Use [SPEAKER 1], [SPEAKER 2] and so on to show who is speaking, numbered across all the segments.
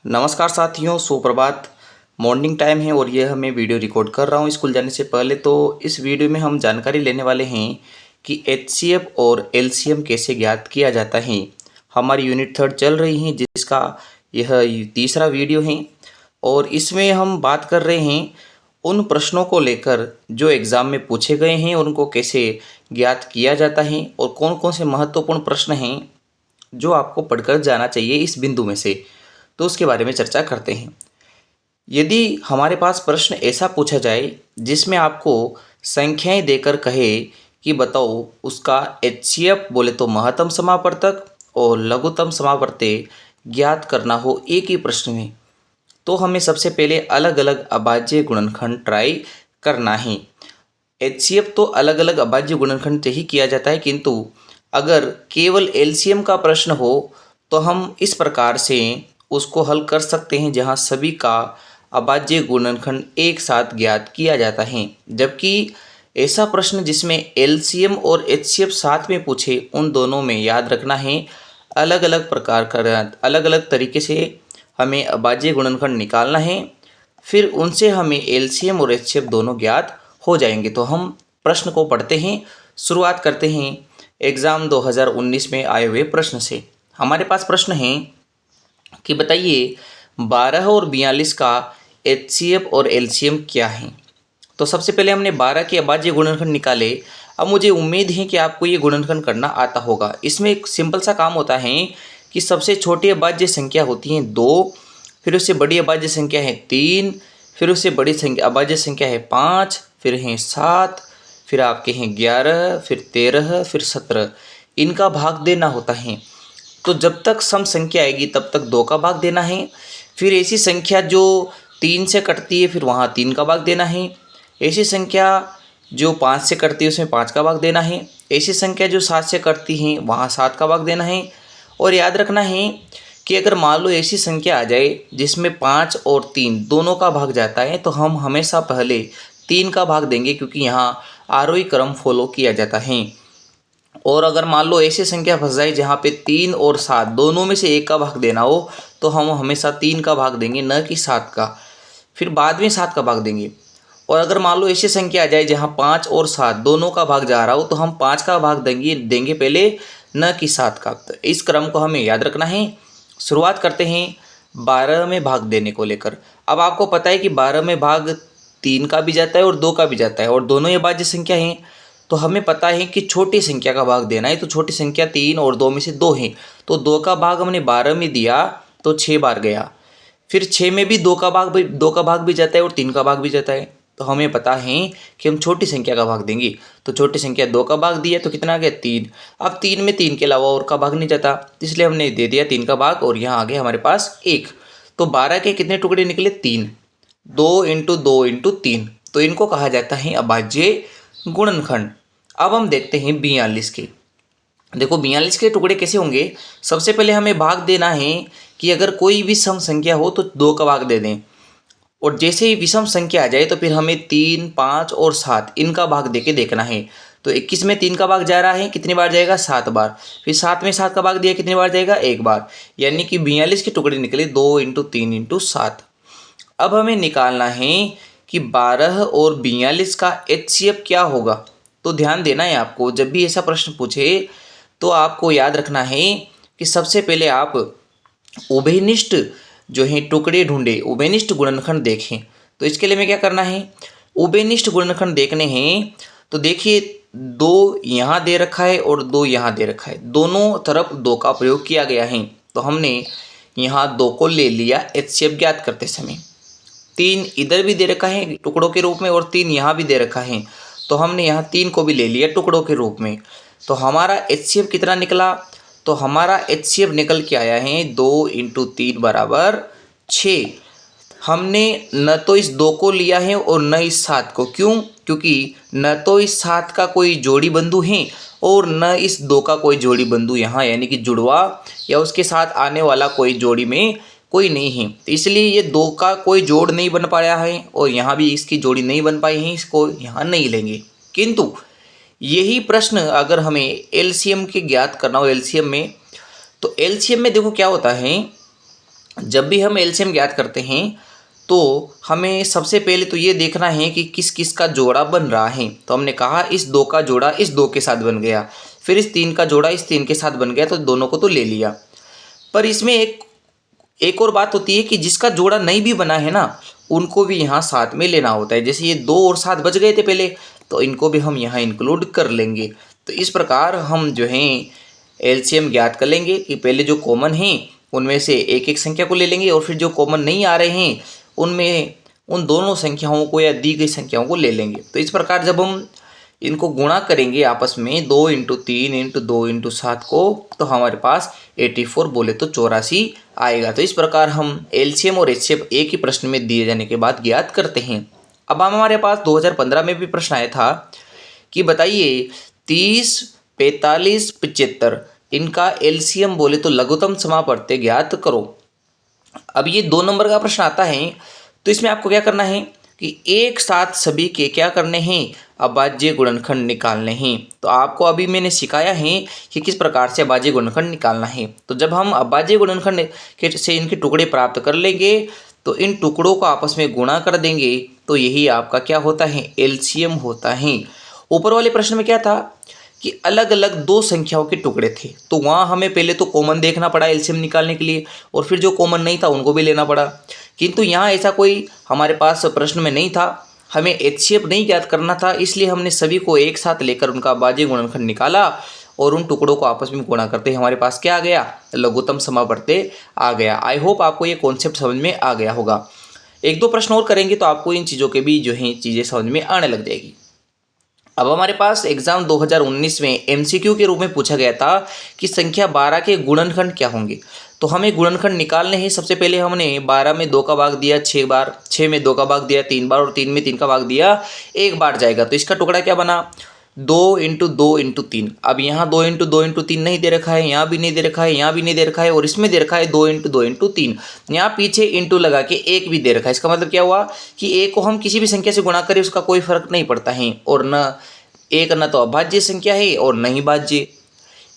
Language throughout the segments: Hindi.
[SPEAKER 1] नमस्कार साथियों, सुप्रभात। मॉर्निंग टाइम है और यह मैं वीडियो रिकॉर्ड कर रहा हूँ स्कूल जाने से पहले। तो इस वीडियो में हम जानकारी लेने वाले हैं कि एचसीएफ और एलसीएम कैसे ज्ञात किया जाता है। हमारी यूनिट 3 चल रही है जिसका यह तीसरा वीडियो है और इसमें हम बात कर रहे हैं उन प्रश्नों को लेकर जो एग्ज़ाम में पूछे गए हैं, उनको कैसे ज्ञात किया जाता है और कौन कौन से महत्वपूर्ण प्रश्न हैं जो आपको पढ़कर जाना चाहिए इस बिंदु में से। तो उसके बारे में चर्चा करते हैं। यदि हमारे पास प्रश्न ऐसा पूछा जाए जिसमें आपको संख्याएं देकर कहे कि बताओ उसका एचसीएफ बोले तो महत्तम समावर्तक और लघुत्तम समावर्तक ज्ञात करना हो एक ही प्रश्न में, तो हमें सबसे पहले अलग अलग अभाज्य गुणनखंड ट्राई करना है। एचसीएफ तो अलग अलग अभाज्य गुणनखंड से ही किया जाता है, किंतु अगर केवल एलसीएम का प्रश्न हो तो हम इस प्रकार से उसको हल कर सकते हैं जहां सभी का अभाज्य गुणनखंड एक साथ ज्ञात किया जाता है। जबकि ऐसा प्रश्न जिसमें एलसीएम और एचसीएफ साथ में पूछे, उन दोनों में याद रखना है अलग अलग प्रकार का अलग अलग तरीके से हमें अभाज्य गुणनखंड निकालना है, फिर उनसे हमें एलसीएम और एचसीएफ दोनों ज्ञात हो जाएंगे। तो हम प्रश्न को पढ़ते हैं, शुरुआत करते हैं एग्ज़ाम 2019 में आए हुए प्रश्न से। हमारे पास प्रश्न है कि बताइए 12 और 42 का एचसीएफ और एलसीएम क्या है। तो सबसे पहले हमने 12 के अभाज्य गुणनखंड निकाले। अब मुझे उम्मीद है कि आपको ये गुणनखंड करना आता होगा। इसमें एक सिंपल सा काम होता है कि सबसे छोटी अभाज्य संख्या होती है 2, फिर उससे बड़ी अभाज्य संख्या है 3, फिर उससे बड़ी संख्या अभाज्य संख्या है 5, फिर हैं 7, फिर आपके हैं 11, फिर 13, फिर 17। इनका भाग देना होता है। तो जब तक सम संख्या आएगी तब तक 2 का भाग देना है। फिर ऐसी संख्या जो 3 से कटती है फिर वहाँ 3 का भाग देना है। ऐसी संख्या जो 5 से कटती है उसमें 5 का भाग देना है। ऐसी संख्या जो 7 से कटती है वहाँ 7 का भाग देना है। और याद रखना है कि अगर मान लो ऐसी संख्या आ जाए जिसमें 5 और 3 दोनों का भाग जाता है तो हम हमेशा पहले 3 का भाग देंगे, क्योंकि यहाँ आरोही क्रम फॉलो किया जाता है। और अगर मान लो ऐसी संख्या फंस जाए जहाँ पे 3 और 7 दोनों में से एक का भाग देना हो तो हम हमेशा 3 का भाग देंगे, न कि 7 का। फिर बाद में 7 का भाग देंगे। और अगर मान लो ऐसी संख्या आ जाए जहाँ 5 और 7 दोनों का भाग जा रहा हो तो हम 5 का भाग देंगे पहले, न कि 7 का। तो इस क्रम को हमें याद रखना है। शुरुआत करते हैं 12 में भाग देने को लेकर। अब आपको पता है कि 12 में भाग 3 का भी जाता है और 2 का भी जाता है और दोनों ये अभाज्य संख्या हैं। तो हमें पता है कि छोटी संख्या का भाग देना है, तो छोटी संख्या 3 और 2 में से 2 है। तो 2 का भाग हमने 12 में दिया तो 6 बार गया। फिर 6 में भी 2 का भाग भी जाता है और 3 का भाग भी जाता है। तो हमें पता है कि हम छोटी संख्या का भाग देंगे। तो छोटी संख्या 2 का भाग दिया तो कितना आ गया 3। अब 3 में 3 के अलावा और का भाग नहीं जाता, इसलिए हमने दे दिया 3 का भाग और यहाँ आ गया हमारे पास 1। तो 12 के कितने टुकड़े निकले 3। 2 इंटू 2 इंटू 3, तो इनको कहा जाता है अभाज्य गुणनखंड। अब हम देखते हैं 42 के। देखो 42 के टुकड़े कैसे होंगे। सबसे पहले हमें भाग देना है कि अगर कोई भी सम संख्या हो तो 2 का भाग दे दें, और जैसे ही विषम संख्या आ जाए तो फिर हमें 3, 5 और 7 इनका भाग देके देखना है। तो 21 में 3 का भाग जा रहा है, कितनी बार जाएगा 7 बार। फिर 7 में 7 का भाग दिया, कितनी बार जाएगा 1 बार। यानी कि 42 के टुकड़े निकले 2 इंटू 3 इंटू 7। अब हमें निकालना है कि 12 और 42 का एचसीएफ क्या होगा। तो ध्यान देना है आपको, जब भी ऐसा प्रश्न पूछे तो आपको याद रखना है कि सबसे पहले आप उभयनिष्ठ जो है टुकड़े ढूंढे, उभयनिष्ठ गुणनखंड देखें। तो इसके लिए हमें क्या करना है, उभयनिष्ठ गुणनखंड देखने हैं। तो देखिए 2 यहाँ दे रखा है और 2 यहाँ दे रखा है, दोनों तरफ 2 का प्रयोग किया गया है। तो हमने यहाँ 2 को ले लिया एचसीएफ ज्ञात करते समय। 3 इधर भी दे रखा है टुकड़ों के रूप में और 3 यहाँ भी दे रखा है, तो हमने यहाँ 3 को भी ले लिया टुकड़ों के रूप में। तो हमारा एचसीएफ कितना निकला, तो हमारा एचसीएफ निकल के आया है 2 इंटू 3 बराबर 6। हमने न तो इस 2 को लिया है और न इस 7 को। क्यों? क्योंकि न तो इस 7 का कोई जोड़ी बंधु है और न इस 2 का कोई जोड़ी बंधु यहाँ, यानी कि जुड़वा या उसके साथ आने वाला कोई जोड़ी में कोई नहीं है। तो इसलिए ये 2 का कोई जोड़ नहीं बन पाया है और यहाँ भी इसकी जोड़ी नहीं बन पाई है, इसको यहाँ नहीं लेंगे। किंतु यही प्रश्न अगर हमें एलसीएम के ज्ञात करना हो, एलसीएम में, तो एलसीएम में देखो क्या होता है जब भी हम एलसीएम ज्ञात करते हैं तो हमें सबसे पहले तो ये देखना है कि किस किस का जोड़ा बन रहा है। तो हमने कहा इस 2 का जोड़ा इस 2 के साथ बन गया, फिर इस 3 का जोड़ा इस 3 के साथ बन गया, तो दोनों को तो ले लिया। पर इसमें एक और बात होती है कि जिसका जोड़ा नहीं भी बना है ना, उनको भी यहाँ साथ में लेना होता है। जैसे ये 2 और 7 बच गए थे पहले, तो इनको भी हम यहाँ इंक्लूड कर लेंगे। तो इस प्रकार हम जो है एलसीएम ज्ञात कर लेंगे कि पहले जो कॉमन हैं उनमें से एक एक संख्या को ले लेंगे, और फिर जो कॉमन नहीं आ रहे हैं उनमें उन दोनों संख्याओं को या दी गई संख्याओं को ले लेंगे। तो इस प्रकार जब हम इनको गुणा करेंगे आपस में 2 × 3 × 2 × 7 को, तो हमारे पास 84 बोले तो 84 आएगा। तो इस प्रकार हम एलसीएम और एचसीएफ एक ही प्रश्न में दिए जाने के बाद ज्ञात करते हैं। अब हमारे पास 2015 में भी प्रश्न आया था कि बताइए 30, 45, 75 इनका एलसीएम बोले तो लघुत्तम समापवर्ती ज्ञात करो। अब ये 2 नंबर का प्रश्न आता है, तो इसमें आपको क्या करना है कि एक साथ सभी के क्या करने हैं, अभाज्य गुणनखंड निकालने हैं। तो आपको अभी मैंने सिखाया है कि किस प्रकार से अभाज्य गुणनखंड निकालना है। तो जब हम अभाज्य गुणनखंड से इनके टुकड़े प्राप्त कर लेंगे तो इन टुकड़ों को आपस में गुणा कर देंगे, तो यही आपका क्या होता है, एलसीएम होता है। ऊपर वाले प्रश्न में क्या था कि अलग अलग 2 संख्याओं के टुकड़े थे, तो वहाँ हमें पहले तो कॉमन देखना पड़ा एलसीएम निकालने के लिए, और फिर जो कॉमन नहीं था उनको भी लेना पड़ा। किंतु यहाँ ऐसा कोई हमारे पास प्रश्न में नहीं था, हमें एचसीएफ नहीं ज्ञात करना था, इसलिए हमने सभी को एक साथ लेकर उनका अभाज्य गुणनखंड निकाला और उन टुकड़ों को आपस में गुणा करते हमारे पास क्या आ गया, लघुत्तम समापवर्ती आ गया। आई होप आपको ये कॉन्सेप्ट समझ में आ गया होगा। 1-2 प्रश्न और करेंगे तो आपको इन चीज़ों के भी जो है चीज़ें समझ में आने लग जाएगी। अब हमारे पास एग्जाम 2019 में एमसीक्यू के रूप में पूछा गया था कि संख्या 12 के गुणनखंड क्या होंगे। तो हमें गुणनखंड निकालने हैं। सबसे पहले हमने 12 में 2 का भाग दिया 6 बार, 6 में 2 का भाग दिया 3 बार, और 3 में 3 का भाग दिया 1 बार जाएगा। तो इसका टुकड़ा क्या बना, 2 × 2 × 3। अब यहाँ 2 × 2 × 3 नहीं दे रखा है, यहाँ भी नहीं दे रखा है, यहाँ भी नहीं दे रखा है, और इसमें दे रखा है 2 × 2 × 3। यहाँ पीछे इंटू लगा के 1 भी दे रखा है। इसका मतलब क्या हुआ कि 1 को हम किसी भी संख्या से गुणा करें उसका कोई फर्क नहीं पड़ता है, और न एक न तो अभाज्य संख्या है और न ही भाज्य,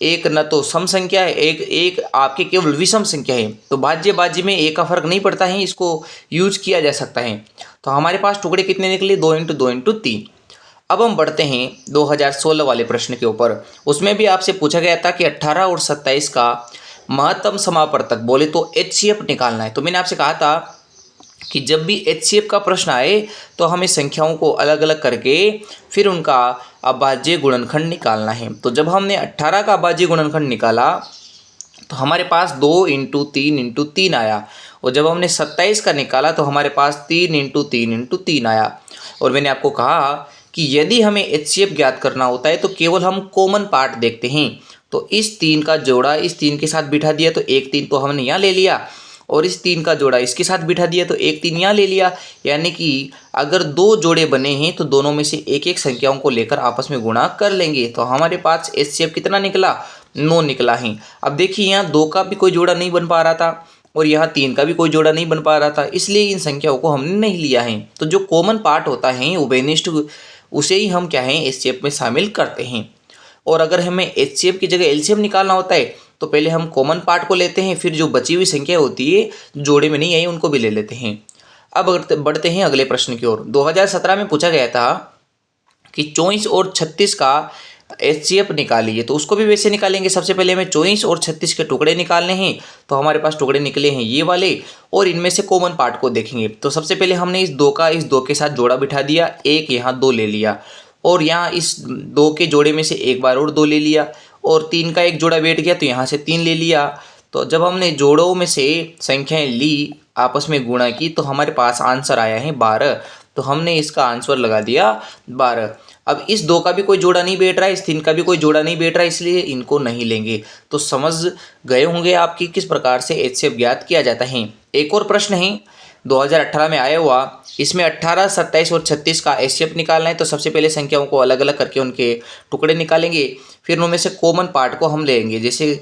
[SPEAKER 1] एक न तो सम संख्या है, एक आपके केवल विषम संख्या है। तो भाज्य भाज्य में एक का फर्क नहीं पड़ता है, इसको यूज किया जा सकता है। तो हमारे पास टुकड़े कितने निकले, 2 × 2 × 3। अब हम बढ़ते हैं 2016 वाले प्रश्न के ऊपर। उसमें भी आपसे पूछा गया था कि 18 और 27 का महत्तम समापवर्तक बोले तो एचसीएफ निकालना है। तो मैंने आपसे कहा था कि जब भी एचसीएफ का प्रश्न आए तो हमें संख्याओं को अलग अलग करके फिर उनका अभाज्य गुणनखंड निकालना है। तो जब हमने 18 का अभाज्य गुणनखंड निकाला तो हमारे पास 2 × 3 × 3 आया, और जब हमने 27 का निकाला तो हमारे पास 3 × 3 × 3 आया। और मैंने आपको कहा कि यदि हमें एचसीएफ ज्ञात करना होता है तो केवल हम कॉमन पार्ट देखते हैं। तो इस 3 का जोड़ा इस 3 के साथ बिठा दिया तो 1 3 तो हमने यहाँ ले लिया, और इस 3 का जोड़ा इसके साथ बिठा दिया तो 1 3 यहाँ ले लिया। यानी कि अगर 2 जोड़े बने हैं तो दोनों में से एक एक संख्याओं को लेकर आपस में गुणा कर लेंगे। तो हमारे पास एचसीएफ कितना निकला, 9 निकला है। अब देखिए यहाँ 2 का भी कोई जोड़ा नहीं बन पा रहा था और यहाँ 3 का भी कोई जोड़ा नहीं बन पा रहा था, इसलिए इन संख्याओं को हमने नहीं लिया है। तो जो कॉमन पार्ट होता है उभयनिष्ठ, उसे ही हम क्या है एचसीएफ में शामिल करते हैं। और अगर हमें एचसीएफ की जगह एलसीएम निकालना होता है तो पहले हम कॉमन पार्ट को लेते हैं, फिर जो बची हुई संख्या होती है जोड़े में नहीं आई उनको भी ले लेते हैं। अब बढ़ते हैं अगले प्रश्न की ओर। 2017 में पूछा गया था कि 24 और 36 का एचसीएफ निकालिए। तो उसको भी वैसे निकालेंगे। सबसे पहले हमें 24 और 36 के टुकड़े निकालने हैं। तो हमारे पास टुकड़े निकले हैं ये वाले, और इनमें से कॉमन पार्ट को देखेंगे। तो सबसे पहले हमने इस 2 का इस 2 के साथ जोड़ा बिठा दिया, एक यहाँ 2 ले लिया, और यहाँ इस 2 के जोड़े में से एक बार और 2 ले लिया, और 3 का एक जोड़ा बैठ गया तो यहाँ से 3 ले लिया। तो जब हमने जोड़ों में से संख्याएं ली, आपस में गुणा की, तो हमारे पास आंसर आया है 12। तो हमने इसका आंसर लगा दिया 12। अब इस 2 का भी कोई जोड़ा नहीं बैठ रहा है, इस 3 का भी कोई जोड़ा नहीं बैठ रहा है, इसलिए इनको नहीं लेंगे। तो समझ गए होंगे आपकी किस प्रकार से एचसीएफ ज्ञात किया जाता है। एक और प्रश्न है 2018 में आया हुआ, इसमें 18, 27 और 36 का एचसीएफ निकालना है। तो सबसे पहले संख्याओं को अलग अलग करके उनके टुकड़े निकालेंगे, फिर उनमें से कॉमन पार्ट को हम लेंगे। जैसे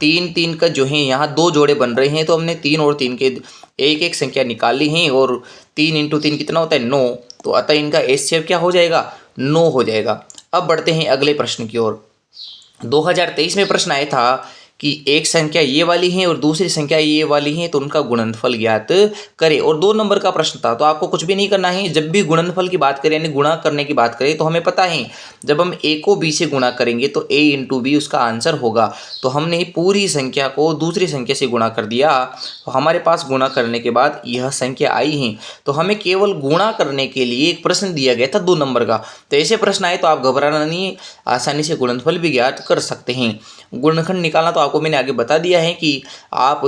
[SPEAKER 1] 3 3 का जो है यहाँ 2 जोड़े बन रहे हैं, तो हमने 3 और 3 के एक एक संख्या निकाली है, और 3 × 3 कितना होता है 9। तो अतः इनका एचसीएफ क्या हो जाएगा, 9 हो जाएगा। अब बढ़ते हैं अगले प्रश्न की ओर। 2023 में प्रश्न आया था कि एक संख्या ये वाली है और दूसरी संख्या ये वाली है तो उनका गुणनफल ज्ञात करें। और 2 नंबर का प्रश्न था, तो आपको कुछ भी नहीं करना है। जब भी गुणनफल की बात करें यानी गुणा करने की बात करें तो हमें पता है जब हम a को b से गुणा करेंगे तो a इंटू बी उसका आंसर होगा। तो हमने पूरी संख्या को दूसरी संख्या से गुणा कर दिया, तो हमारे पास गुणा करने के बाद यह संख्या आई है। तो हमें केवल गुणा करने के लिए एक प्रश्न दिया गया था 2 नंबर का। तो ऐसे प्रश्न आए तो आप घबराना नहीं, आसानी से गुणनफल भी ज्ञात कर सकते हैं। गुणनखंड निकालना तो आपको मैंने आगे बता दिया है कि आप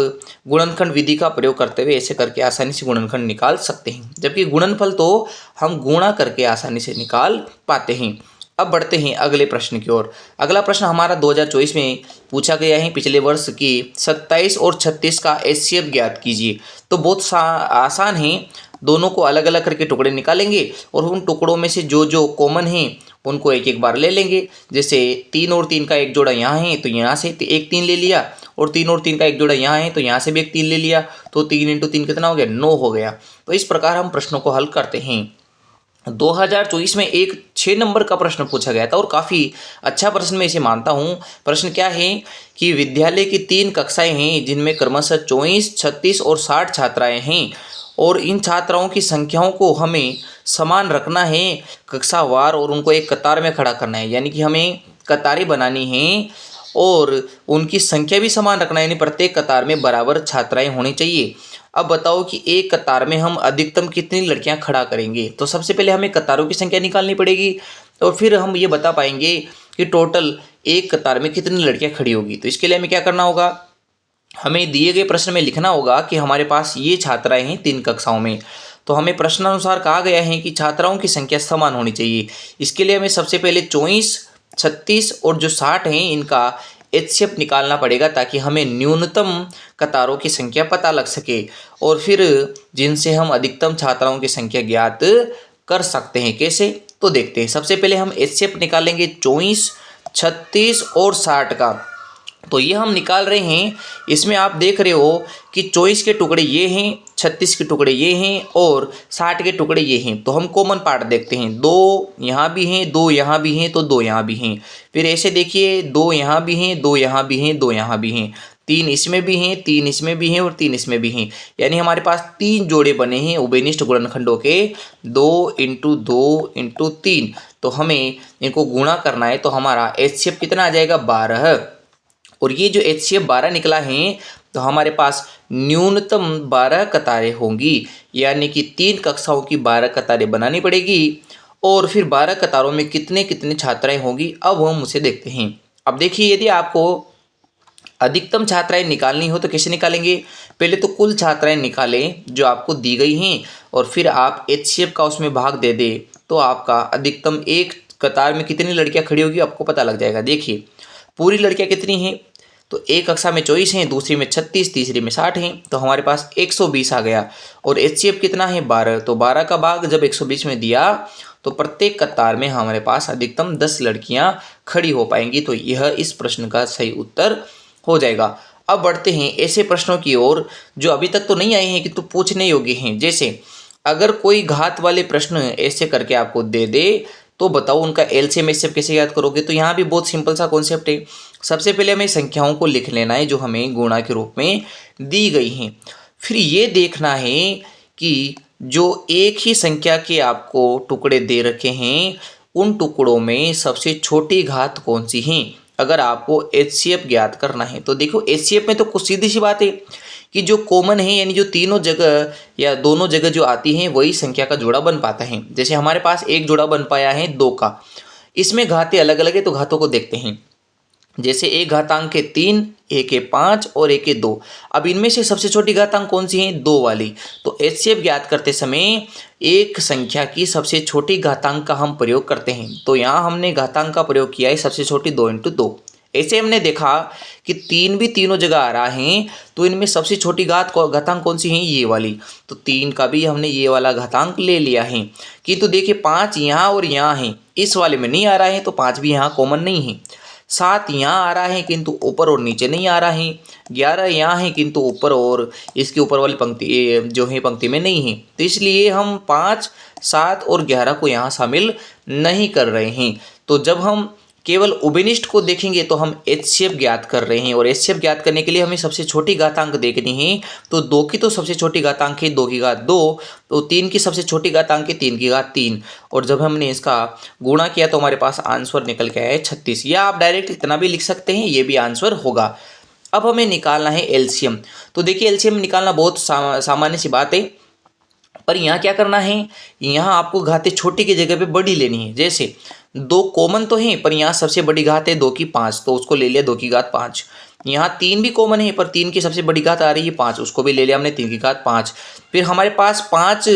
[SPEAKER 1] गुणनखंड विधि का प्रयोग करते हुए ऐसे करके आसानी से गुणनखंड निकाल सकते हैं, जबकि गुणनफल तो हम गुणा करके आसानी से निकाल पाते हैं। अब बढ़ते हैं अगले प्रश्न की ओर। अगला प्रश्न हमारा 2024 में पूछा गया है, पिछले वर्ष की 27 और 36 का एचसीएफ ज्ञात कीजिए। तो बहुत आसान है, दोनों को अलग अलग करके टुकड़े निकालेंगे और उन टुकड़ों में से जो जो कॉमन हैं उनको एक एक बार ले लेंगे। जैसे 3 और 3 का एक जोड़ा यहाँ है तो यहाँ से एक 3 ले लिया, और 3 और 3 का एक जोड़ा यहाँ है तो यहाँ से भी एक 3 ले लिया, तो 3 इंटू 3 कितना हो गया, 9 हो गया। तो इस प्रकार हम प्रश्नों को हल करते हैं। 2024 में एक 6 नंबर का प्रश्न पूछा गया था और काफ़ी अच्छा प्रश्न मैं इसे मानता हूँ। प्रश्न क्या है कि विद्यालय की 3 कक्षाएं हैं जिनमें क्रमशः 24, 36 और 60 छात्राएं हैं, और इन छात्राओं की संख्याओं को हमें समान रखना है कक्षावार और उनको एक कतार में खड़ा करना है। यानी कि हमें कतारें बनानी हैं और उनकी संख्या भी समान रखना है, यानी प्रत्येक कतार में बराबर छात्राएं होनी चाहिए। अब बताओ कि एक कतार में हम अधिकतम कितनी लड़कियां खड़ा करेंगे। तो सबसे पहले हमें कतारों की संख्या निकालनी पड़ेगी और फिर हम ये बता पाएंगे कि टोटल एक कतार में कितनी लड़कियां खड़ी होगी। तो इसके लिए हमें क्या करना होगा, हमें दिए गए प्रश्न में लिखना होगा कि हमारे पास ये छात्राएं हैं 3 कक्षाओं में। तो हमें प्रश्नानुसार कहा गया है कि छात्राओं की संख्या समान होनी चाहिए। इसके लिए हमें सबसे पहले 24, 36 और जो 60 हैं इनका एचसीएफ निकालना पड़ेगा, ताकि हमें न्यूनतम कतारों की संख्या पता लग सके और फिर जिनसे हम अधिकतम छात्राओं की संख्या ज्ञात कर सकते हैं। कैसे, तो देखते हैं। सबसे पहले हम एचसीएफ निकालेंगे 24, 36 और 60 का। तो ये हम निकाल रहे हैं। इसमें आप देख रहे हो कि 24 के टुकड़े ये हैं, 36 के टुकड़े ये हैं और 60 के टुकड़े ये हैं। तो हम कॉमन पार्ट देखते हैं, 2 यहाँ भी हैं, 2 यहाँ भी हैं, तो 2 यहाँ भी हैं। फिर ऐसे देखिए, 2 यहाँ भी हैं, 2 यहाँ भी हैं, 2 यहाँ भी हैं, 3 इसमें भी हैं, 3 इसमें भी हैं और 3 इसमें भी हैं। यानी हमारे पास 3 जोड़े बने हैं उभयनिष्ठ गुणनखंडों के, 2 इंटू 2 इंटू 3। तो हमें इनको गुणा करना है, तो हमारा एचसीएफ कितना आ जाएगा, 12। और ये जो एचसीएफ 12 निकला है तो हमारे पास न्यूनतम 12 कतारें होंगी, यानी कि 3 कक्षाओं की 12 कतारें बनानी पड़ेगी और फिर 12 कतारों में कितने कितने छात्राएं होंगी, अब हम उसे देखते हैं। अब देखिए, यदि आपको अधिकतम छात्राएं निकालनी हो तो कैसे निकालेंगे, पहले तो कुल छात्राएं निकालें जो आपको दी गई हैं और फिर आप एचसीएफ का उसमें भाग दे दें, तो आपका अधिकतम एक कतार में कितनी लड़कियां खड़ी होगी आपको पता लग जाएगा। देखिए पूरी लड़कियां कितनी हैं, तो एक कक्षा में 24 हैं, दूसरी में 36, तीसरी में 60 हैं, तो हमारे पास 120 आ गया। और एचसीएफ कितना है, 12। तो 12 का भाग जब 120 में दिया तो प्रत्येक कतार में हमारे पास अधिकतम 10 लड़कियां खड़ी हो पाएंगी। तो यह इस प्रश्न का सही उत्तर हो जाएगा। अब बढ़ते हैं ऐसे प्रश्नों की ओर जो अभी तक तो नहीं आए हैं किंतु पूछने योग्य हैं। जैसे अगर कोई घात वाले प्रश्न ऐसे करके आपको दे दे तो बताओ उनका एलसीएम एचसीएफ कैसे याद करोगे। तो यहाँ भी बहुत सिंपल सा कॉन्सेप्ट है। सबसे पहले हमें संख्याओं को लिख लेना है जो हमें गुणा के रूप में दी गई हैं। फिर ये देखना है कि जो एक ही संख्या के आपको टुकड़े दे रखे हैं उन टुकड़ों में सबसे छोटी घात कौन सी है, अगर आपको एचसीएफ ज्ञात करना है। तो देखो एचसीएफ में तो कुछ सीधी सी बात है कि जो कॉमन है यानी जो तीनों जगह या दोनों जगह जो आती हैं वही संख्या का जोड़ा बन पाता है। जैसे हमारे पास एक जोड़ा बन पाया है 2 का, इसमें घातें अलग अलग है तो घातों को देखते हैं। जैसे एक घातांक है 3, एक है 5 और एक है 2। अब इनमें से सबसे छोटी घातांक कौन सी है, 2 वाली। तो एचसीएफ ज्ञात करते समय एक संख्या की सबसे छोटी घातांक का हम प्रयोग करते हैं। तो यहाँ हमने घातांक का प्रयोग किया है सबसे छोटी 2 इंटू 2। ऐसे हमने देखा कि 3 भी तीनों जगह आ रहा है तो इनमें सबसे छोटी घातांक कौन सी है, ये वाली। तो 3 का भी हमने ये वाला घातांक ले लिया है। किंतु देखिए 5 यहाँ और यहाँ है, इस वाले में नहीं आ रहा है तो 5 भी यहाँ कॉमन नहीं है। 7 यहाँ आ रहा है किंतु ऊपर और नीचे नहीं आ रहा है। 11 यहाँ है किंतु ऊपर और इसके ऊपर वाली पंक्ति जो है पंक्ति में नहीं है। तो इसलिए हम 5, 7 और 11 को यहाँ शामिल नहीं कर रहे हैं। तो जब हम केवल उभयनिष्ठ को देखेंगे तो हम HCF ज्ञात कर रहे हैं, और HCF ज्ञात करने के लिए हमें सबसे छोटी घातांक देखनी है। तो 2 की तो सबसे छोटी घातांक है 2 की घात 2, तो 3 की सबसे छोटी घातांक है 3 की घात 3, और जब हमने इसका गुणा किया तो हमारे पास आंसर निकल के आया है 36। या आप डायरेक्ट इतना भी लिख सकते हैं, ये भी आंसर होगा। अब हमें निकालना है एलसीएम। तो देखिए एलसीएम निकालना बहुत सामान्य सी बात है, पर यहाँ क्या करना है, यहाँ आपको घातें छोटी की जगह पे बड़ी लेनी है। जैसे 2 कॉमन तो हैं, पर यहाँ सबसे बड़ी घात है 2 की 5, तो उसको ले लिया 2 की घात 5। यहाँ 3 भी कॉमन है, पर 3 की सबसे बड़ी घात आ रही है 5, उसको भी ले लिया हमने 3 की घात 5। फिर हमारे पास 5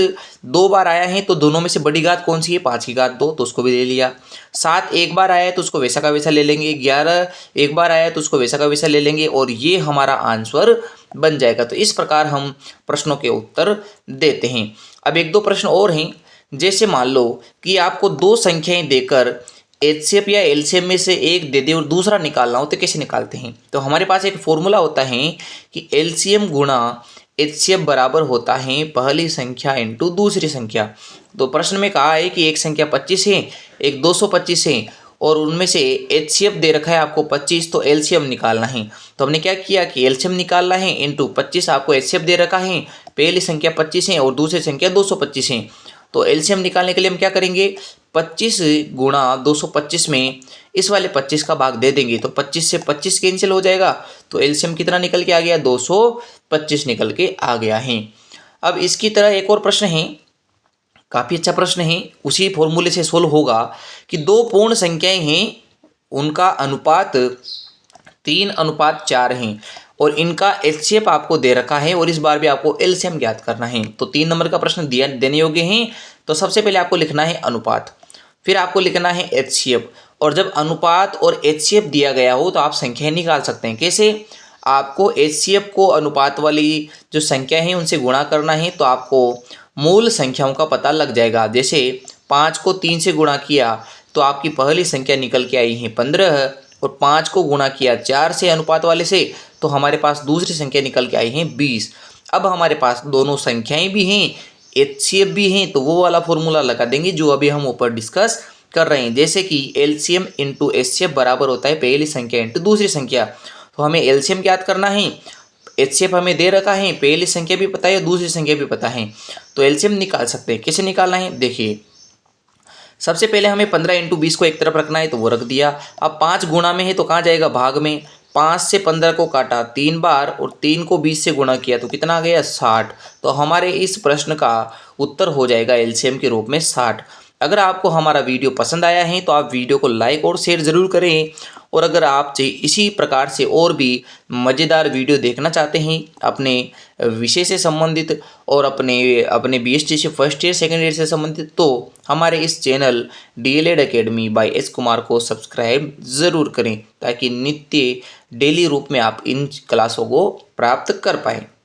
[SPEAKER 1] 2 बार आया है, तो दोनों में से बड़ी घात कौन सी है, 5 की घात 2, तो उसको भी ले लिया। 7 एक बार आया है तो उसको वैसा का वैसा ले लेंगे। 11 एक बार आया है तो उसको वैसा का वैसा ले लेंगे, और ये हमारा आंसर बन जाएगा। तो इस प्रकार हम प्रश्नों के उत्तर देते हैं। अब 1-2 प्रश्न और हैं। जैसे मान लो कि आपको 2 संख्याएं देकर HCF या LCM में से एक दे दे और दूसरा निकालना हो, तो कैसे निकालते हैं। तो हमारे पास एक फॉर्मूला होता है कि LCM गुणा HCF बराबर होता है पहली संख्या इंटू दूसरी संख्या। तो प्रश्न में कहा है कि एक संख्या 25 है, एक 225 है, और उनमें से HCF दे रखा है आपको 25, तो LCM निकालना है। तो हमने क्या किया कि LCM निकालना है, इंटू 25 आपको HCF दे रखा है, पहली संख्या 25 है और दूसरी संख्या 225 है। तो LCM निकालने के लिए हम क्या करेंगे, 25 गुणा 225 में इस वाले 25 का भाग दे देंगे, तो 25 से 25 कैंसिल हो जाएगा, तो LCM कितना निकल के आ गया, 225 निकल के आ गया है। अब इसकी तरह एक और प्रश्न है, काफ़ी अच्छा प्रश्न है, उसी फॉर्मूले से सोल्व होगा कि 2 पूर्ण संख्याएं हैं, उनका अनुपात 3:4 हैं, और इनका HCF आपको दे रखा है, और इस बार भी आपको LCM ज्ञात करना है। तो 3 नंबर का प्रश्न दिया देने योग्य है। तो सबसे पहले आपको लिखना है अनुपात, फिर आपको लिखना है HCF, और जब अनुपात और HCF दिया गया हो तो आप संख्याएं निकाल सकते हैं। कैसे, आपको HCF को अनुपात वाली जो संख्या है उनसे गुणा करना है, तो आपको मूल संख्याओं का पता लग जाएगा। जैसे 5 को 3 से गुणा किया तो आपकी पहली संख्या निकल के आई है 15, और 5 को गुणा किया 4 से अनुपात वाले से, तो हमारे पास दूसरी संख्या निकल के आई है 20। अब हमारे पास दोनों संख्याएं भी हैं, HCF भी हैं, तो वो वाला फॉर्मूला लगा देंगे जो अभी हम ऊपर डिस्कस कर रहे हैं। जैसे कि LCM इंटू HCF बराबर होता है पहली संख्या इंटू दूसरी संख्या। तो हमें LCM ज्ञात करना है, HCF हमें दे रखा है, पहली संख्या भी पता है और दूसरी संख्या भी पता है, तो LCM निकाल सकते हैं। कैसे निकालना है, देखिए सबसे पहले हमें 15 इंटू 20 को एक तरफ रखना है, तो वो रख दिया। अब 5 गुणा में है तो कहाँ जाएगा, भाग में। 5 से 15 को काटा 3 बार, और 3 को 20 से गुणा किया तो कितना आ गया, 60। तो हमारे इस प्रश्न का उत्तर हो जाएगा LCM के रूप में 60। अगर आपको हमारा वीडियो पसंद आया है तो आप वीडियो को लाइक और शेयर ज़रूर करें, और अगर आप इसी प्रकार से और भी मज़ेदार वीडियो देखना चाहते हैं अपने विषय से संबंधित और अपने अपने BST से फर्स्ट ईयर सेकेंड ईयर से संबंधित, तो हमारे इस channel DLED academy by S Kumar को सब्सक्राइब ज़रूर करें, ताकि नित्य डेली रूप में आप इन क्लासों को प्राप्त कर पाएँ।